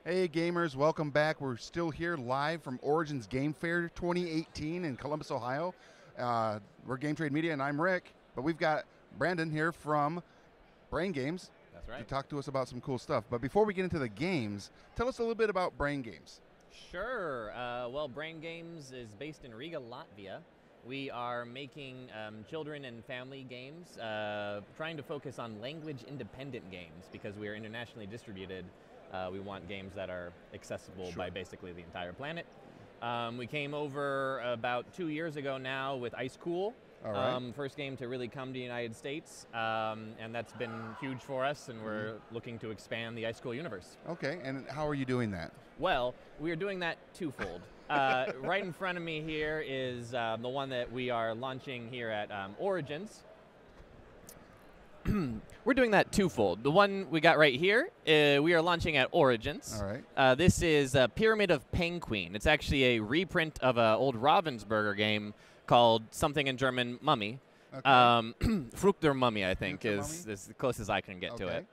Hey gamers, welcome back. We're still here live from Origins Game Fair 2018 in Columbus, Ohio. We're Game Trade Media and I'm Rick, but we've got Brandon here from Brain Games. That's right. To talk to us about some cool stuff. But before we get into the games, tell us a little bit about Brain Games. Sure. Well, Brain Games is based in Riga, Latvia. We are making children and family games, trying to focus on language-independent games because we are internationally distributed. We want games that are accessible by basically the entire planet. We came over about 2 years ago now with Ice Cool. All right. First game to really come to the United States, and that's been huge for us, and we're looking to expand the Ice Cool universe. Okay, and how are you doing that? Well, we are doing that twofold. Right in front of me here is the one that we are launching here at Origins. We're doing that twofold. The one we got right here, we are launching at Origins. All right. This is a Pyramid of Pengqueen. It's actually a reprint of an old Robbins Burger game called something in German, Mummy. Okay. Frucht der Mummy, I think, is the closest I can get to it.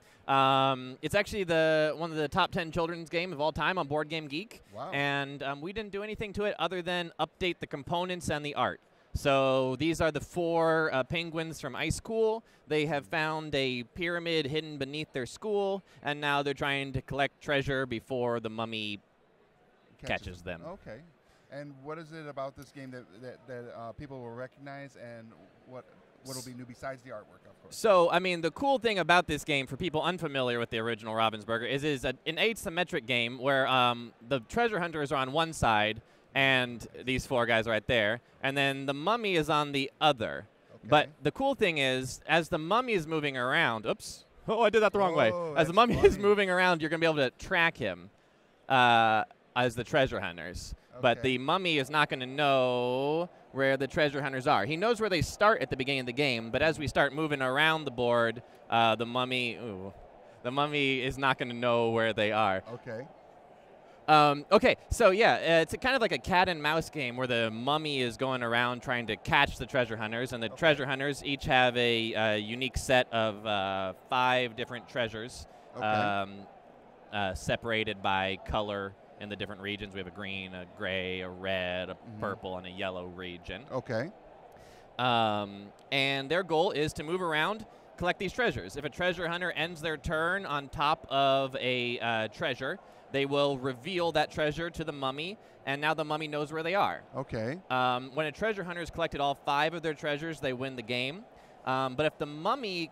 It's actually one of the top 10 children's game of all time on Board Game Geek. Wow. And we didn't do anything to it other than update the components and the art. So these are the four penguins from Ice Cool. They have found a pyramid hidden beneath their school, and now they're trying to collect treasure before the mummy catches them. Okay. And what is it about this game that people will recognize, and what will be new besides the artwork, of course? So, I mean, the cool thing about this game, for people unfamiliar with the original Robbins Burger, is an asymmetric game where the treasure hunters are on one side, and these four guys right there, and then the mummy is on the other. Okay. But the cool thing is, as the mummy is moving around, oops, oh, I did that the wrong way. As the mummy is moving around, you're going to be able to track him as the treasure hunters. Okay. But the mummy is not going to know where the treasure hunters are. He knows where they start at the beginning of the game, but as we start moving around the board, the mummy is not going to know where they are. Okay. Okay, so yeah, it's kind of like a cat and mouse game where the mummy is going around trying to catch the treasure hunters, and the treasure hunters each have a unique set of 5 different treasures, separated by color in the different regions. We have a green, a gray, a red, a purple, and a yellow region. Okay. And their goal is to move around, collect these treasures. If a treasure hunter ends their turn on top of a treasure, they will reveal that treasure to the mummy, and now the mummy knows where they are. Okay. When a treasure hunter has collected all 5 of their treasures, they win the game. But if the mummy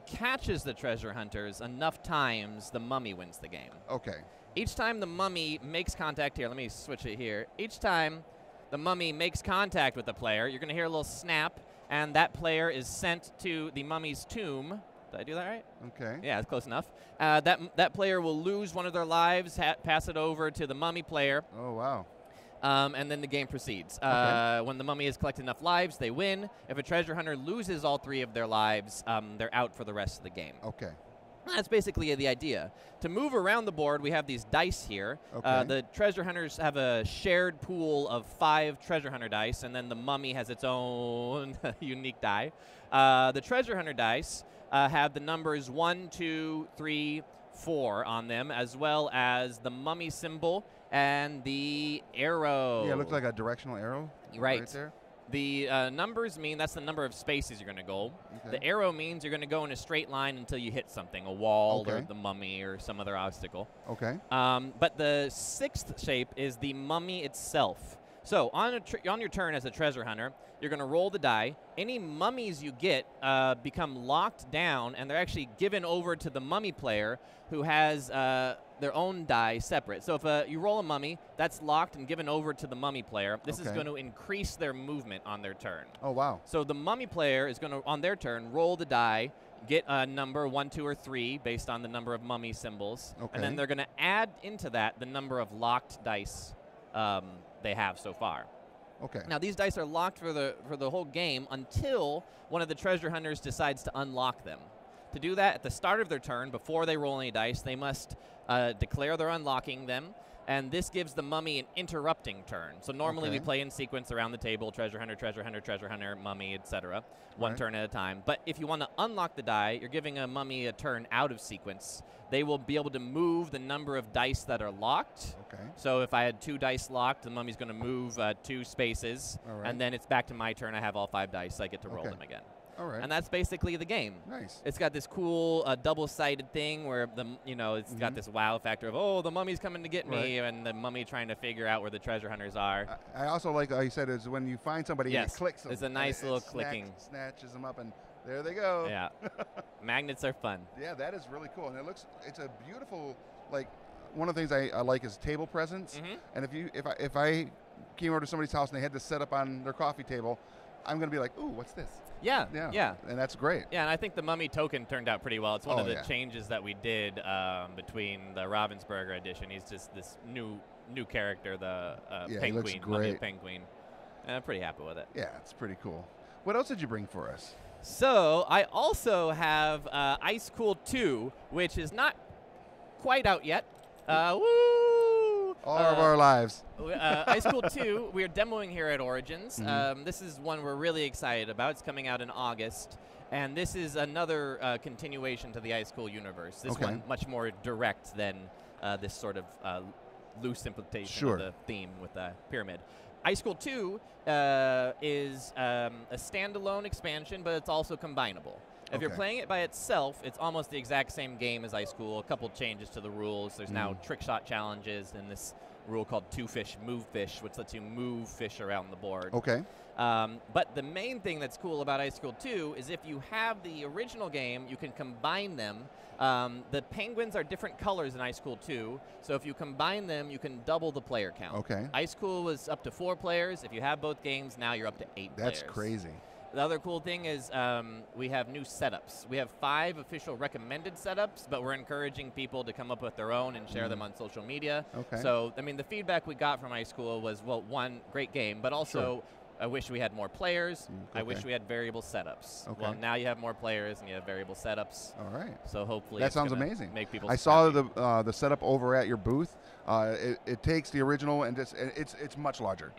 catches the treasure hunters enough times, the mummy wins the game. Okay. Each time the mummy makes contact, here, let me switch it here. Each time the mummy makes contact with the player, you're going to hear a little snap, and that player is sent to the mummy's tomb. Did I do that right? Okay. Yeah, it's close enough. That player will lose one of their lives, pass it over to the mummy player. Oh, wow. And then the game proceeds. When the mummy has collected enough lives, they win. If a treasure hunter loses all 3 of their lives, they're out for the rest of the game. Okay. That's basically the idea. To move around the board, we have these dice here. Okay. The treasure hunters have a shared pool of 5 treasure hunter dice, and then the mummy has its own unique die. The treasure hunter dice have the numbers 1, 2, 3, 4 on them, as well as the mummy symbol and the arrow. Yeah, it looks like a directional arrow. Right there. The numbers mean that's the number of spaces you're going to go. Okay. The arrow means you're going to go in a straight line until you hit something, a wall or the mummy or some other obstacle. Okay. But the 6th shape is the mummy itself. So on your turn as a treasure hunter, you're going to roll the die. Any mummies you get become locked down, and they're actually given over to the mummy player, who has their own die separate. So if you roll a mummy, that's locked and given over to the mummy player. This is going to increase their movement on their turn. Oh, wow. So the mummy player is going to, on their turn, roll the die, get a number 1, 2, or 3 based on the number of mummy symbols, and then they're going to add into that the number of locked dice they have so far. Okay. Now these dice are locked for the whole game until one of the treasure hunters decides to unlock them. To do that, at the start of their turn, before they roll any dice, they must declare they're unlocking them. And this gives the mummy an interrupting turn. So normally we Okay. play in sequence around the table, treasure hunter, treasure hunter, treasure hunter, mummy, etc. One Right. turn at a time. But if you want to unlock the die, you're giving a mummy a turn out of sequence. They will be able to move the number of dice that are locked. Okay. So if I had 2 dice locked, the mummy's going to move 2 spaces. All right. And then it's back to my turn. I have all 5 dice. I get to roll Okay. them again. All right. And that's basically the game. Nice. It's got this cool double-sided thing where it's got this wow factor of, oh, the mummy's coming to get me, and the mummy trying to figure out where the treasure hunters are. I also like how you said is when you find somebody, Yes, it clicks them. it's a nice little clicking. Snatches them up, and there they go. Yeah, magnets are fun. Yeah, that is really cool, and it's a beautiful, like, one of the things I like is table presence. Mhm. And if I came over to somebody's house and they had this set up on their coffee table, I'm gonna be like, ooh, what's this? Yeah, Yeah. yeah. And that's great. Yeah, and I think the mummy token turned out pretty well. It's one Oh, of the yeah. changes that we did between the Robbins Burger edition. He's just this new character, the Yeah, he looks Pengqueen, mummy of great. Pengqueen. And I'm pretty happy with it. Yeah, it's pretty cool. What else did you bring for us? So I also have Ice Cool 2, which is not quite out yet. Woo! All of our lives. Ice Cool 2, we're demoing here at Origins. Mhm. This is one we're really excited about. It's coming out in August. And this is another continuation to the Ice Cool universe. This Okay. one much more direct than this sort of loose implementation Sure. of the theme with the pyramid. Ice Cool 2 is a standalone expansion, but it's also combinable. If you're Okay. playing it by itself, it's almost the exact same game as Ice Cool. A couple changes to the rules. There's now trick shot challenges and this rule called 2 fish, move fish, which lets you move fish around the board. Okay. But the main thing that's cool about Ice Cool 2 is if you have the original game, you can combine them. The penguins are different colors in Ice Cool 2, so if you combine them, you can double the player count. Okay. Ice Cool was up to 4 players. If you have both games, now you're up to 8 That's players. crazy. The other cool thing is we have new setups. We have 5 official recommended setups, but we're encouraging people to come up with their own and share them on social media. Okay. So, I mean, the feedback we got from Ice Cool was, well, one, great game, but also I wish we had more players. I wish okay. we had variable setups. Okay. Well, now you have more players and you have variable setups. All right. So hopefully That it's sounds gonna amazing. Make people I saw happy. the setup over at your booth. It takes the original and it's much larger,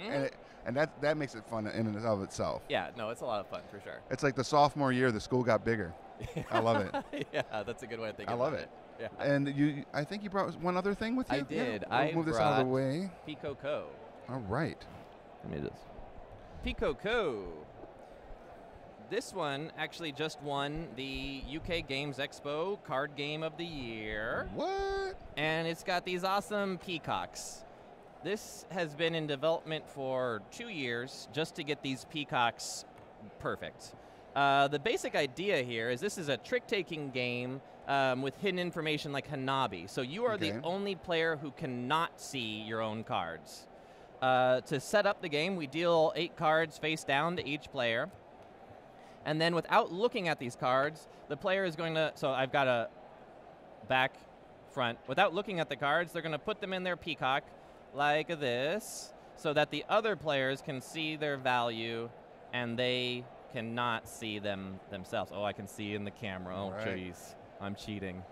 and that makes it fun in and of itself. Yeah, no, it's a lot of fun for sure. It's like the sophomore year, the school got bigger. I love it. Yeah, that's a good way to think I about love it. Yeah. And I think you brought one other thing with you. I did. Yeah, we'll I move this out of the brought way. Coco. All right. Let me just. Coco. This one actually just won the UK Games Expo Card Game of the Year. What? And it's got these awesome peacocks. This has been in development for 2 years just to get these peacocks perfect. The basic idea here is this is a trick-taking game with hidden information like Hanabi. So you are the only player who cannot see your own cards. To set up the game, we deal 8 cards face down to each player. And then without looking at these cards, the player is going to, so I've got a back, front. Without looking at the cards, they're going to put them in their peacock like this so that the other players can see their value and they cannot see them themselves. Oh, I can see in the camera. Oh, jeez. I'm cheating.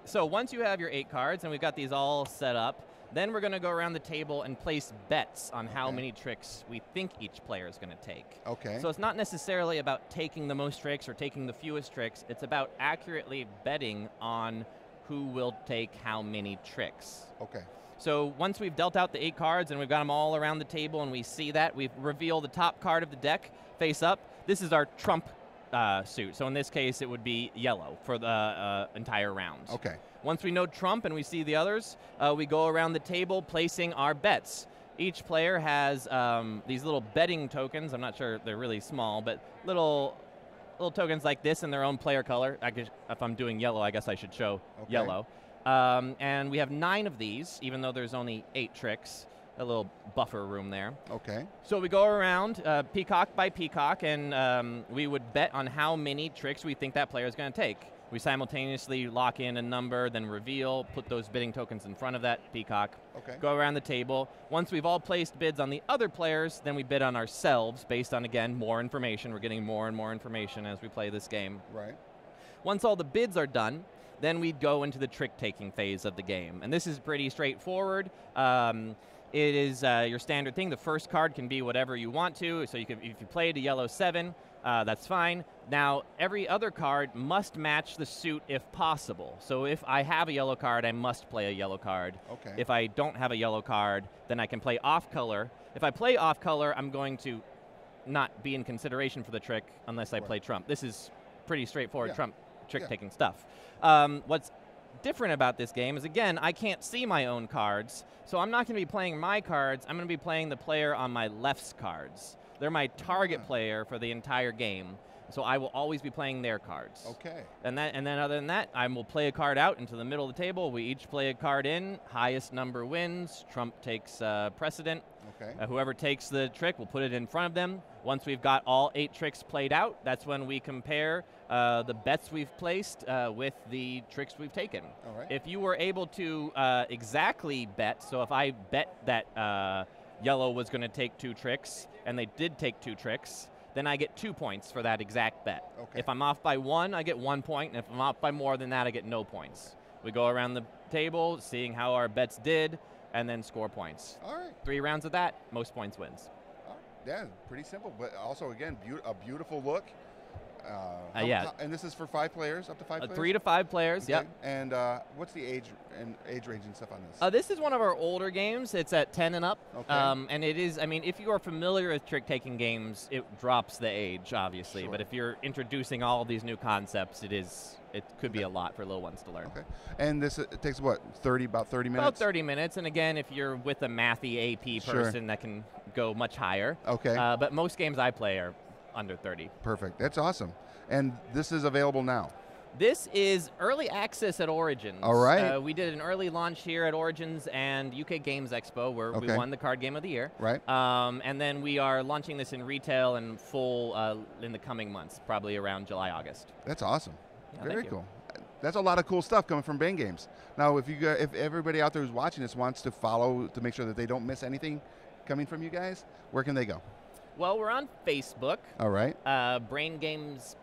So once you have your 8 cards and we've got these all set up, then we're going to go around the table and place bets on how many tricks we think each player is going to take. Okay. So it's not necessarily about taking the most tricks or taking the fewest tricks. It's about accurately betting on who will take how many tricks. Okay. So once we've dealt out the 8 cards and we've got them all around the table and we see that, we reveal the top card of the deck face up. This is our trump suit. So in this case, it would be yellow for the entire round. Okay. Once we know trump and we see the others, we go around the table placing our bets. Each player has these little betting tokens. I'm not sure they're really small, but little tokens like this in their own player color. If I'm doing yellow, I guess I should show yellow. And we have 9 of these, even though there's only 8 tricks. A little buffer room there. Okay. So we go around peacock by peacock, and we would bet on how many tricks we think that player is going to take. We simultaneously lock in a number, then reveal, put those bidding tokens in front of that peacock, go around the table. Once we've all placed bids on the other players, then we bid on ourselves based on, again, more information. We're getting more and more information as we play this game. Right. Once all the bids are done, then we'd go into the trick-taking phase of the game. And this is pretty straightforward. It is your standard thing. The first card can be whatever you want to. So if you played a yellow 7, that's fine. Now, every other card must match the suit if possible. So if I have a yellow card, I must play a yellow card. Okay. If I don't have a yellow card, then I can play off color. If I play off color, I'm going to not be in consideration for the trick unless I play trump. This is pretty straightforward trump trick-taking stuff. What's different about this game is, again, I can't see my own cards, so I'm not going to be playing my cards. I'm going to be playing the player on my left's cards. They're my target player for the entire game, so I will always be playing their cards. Okay. And then other than that, I will play a card out into the middle of the table. We each play a card in. Highest number wins. Trump takes precedent. Okay. Whoever takes the trick, we'll put it in front of them. Once we've got all 8 tricks played out, that's when we compare the bets we've placed with the tricks we've taken. All right. If you were able to exactly bet, so if I bet that yellow was going to take 2 tricks, and they did take 2 tricks, then I get 2 points for that exact bet. Okay. If I'm off by 1, I get 1 point, and if I'm off by more than that, I get no points. We go around the table, seeing how our bets did, and then score points. All right. 3 rounds of that, most points wins. Yeah, pretty simple, but also, again, a beautiful look. Yeah. And this is for 5 players, up to 5 players? 3 to 5 players, okay. yep. And what's the age range and stuff on this? This is one of our older games. It's at 10 and up. Okay. And it is, I mean, if you are familiar with trick-taking games, it drops the age, obviously. Sure. But if you're introducing all of these new concepts, it could be a lot for little ones to learn. Okay. And this it takes, what, about 30 minutes? About 30 minutes. And again, if you're with a mathy AP person, that can go much higher. Okay. But most games I play are under 30. Perfect. That's awesome. And this is available now? This is early access at Origins. All right. We did an early launch here at Origins and UK Games Expo, where we won the card game of the year. Right. And then we are launching this in retail and full in the coming months, probably around July, August. That's awesome. Yeah, Very cool. That's a lot of cool stuff coming from Bang Games. Now, if everybody out there who's watching this wants to follow to make sure that they don't miss anything coming from you guys, where can they go? Well, we're on Facebook. All right. Brain Games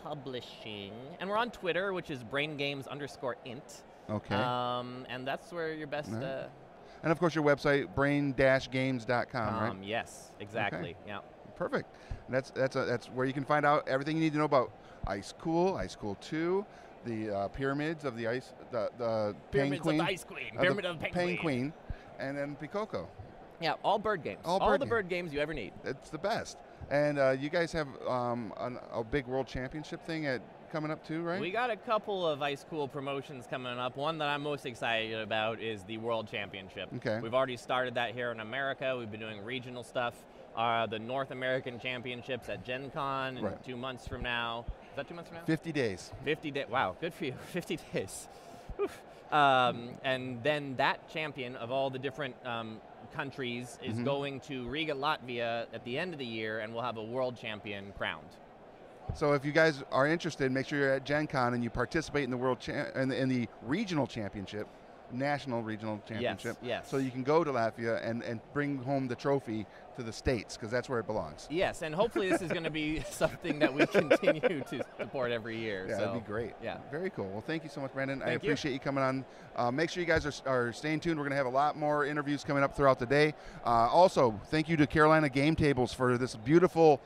Publishing, and we're on Twitter, which is braingames_int. Okay. And that's where your best. Right. And of course, your website, brain-games.com, right? Yes, exactly. Okay. Yeah. Perfect. And that's where you can find out everything you need to know about Ice Cool 2, the pyramids of the ice, the Pyramids Pengqueen, of Ice Queen, Pyramid of Pengqueen, and then Coco. Yeah, all bird games. All the bird games you ever need. It's the best. And you guys have a big world championship thing coming up too, right? We got a couple of Ice Cool promotions coming up. One that I'm most excited about is the World Championship. Okay. We've already started that here in America. We've been doing regional stuff. The North American Championships at Gen Con in 2 months from now. Is that 2 months from now? 50 days. 50 days. Wow, good for you. 50 days. And then that champion of all the different countries is going to Riga, Latvia at the end of the year, and we'll have a world champion crowned. So if you guys are interested, make sure you're at Gen Con and you participate in the in the regional championship, national regional championship. Yes. So you can go to Latvia and bring home the trophy to the States, because that's where it belongs. Yes, and hopefully this is going to be something that we continue to support every year. Yeah, so, that'd be great. Yeah. Very cool. Well, thank you so much, Brandon. I Thank you. appreciate you coming on. Make sure you guys are staying tuned. We're going to have a lot more interviews coming up throughout the day. Also, thank you to Carolina Game Tables for this beautiful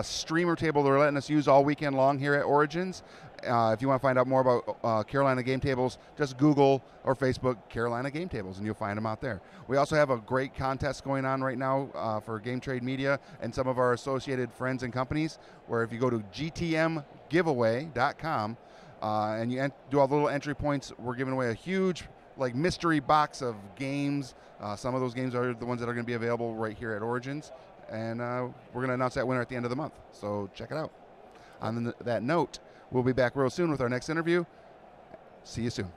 streamer table they're letting us use all weekend long here at Origins. If you want to find out more about Carolina Game Tables, just Google or Facebook Carolina Game Tables, and you'll find them out there. We also have a great contest going on right now for Game Trade Media and some of our associated friends and companies, where if you go to gtmgiveaway.com and you do all the little entry points, we're giving away a huge mystery box of games. Some of those games are the ones that are going to be available right here at Origins, and we're going to announce that winner at the end of the month. So check it out. On that note, we'll be back real soon with our next interview. See you soon.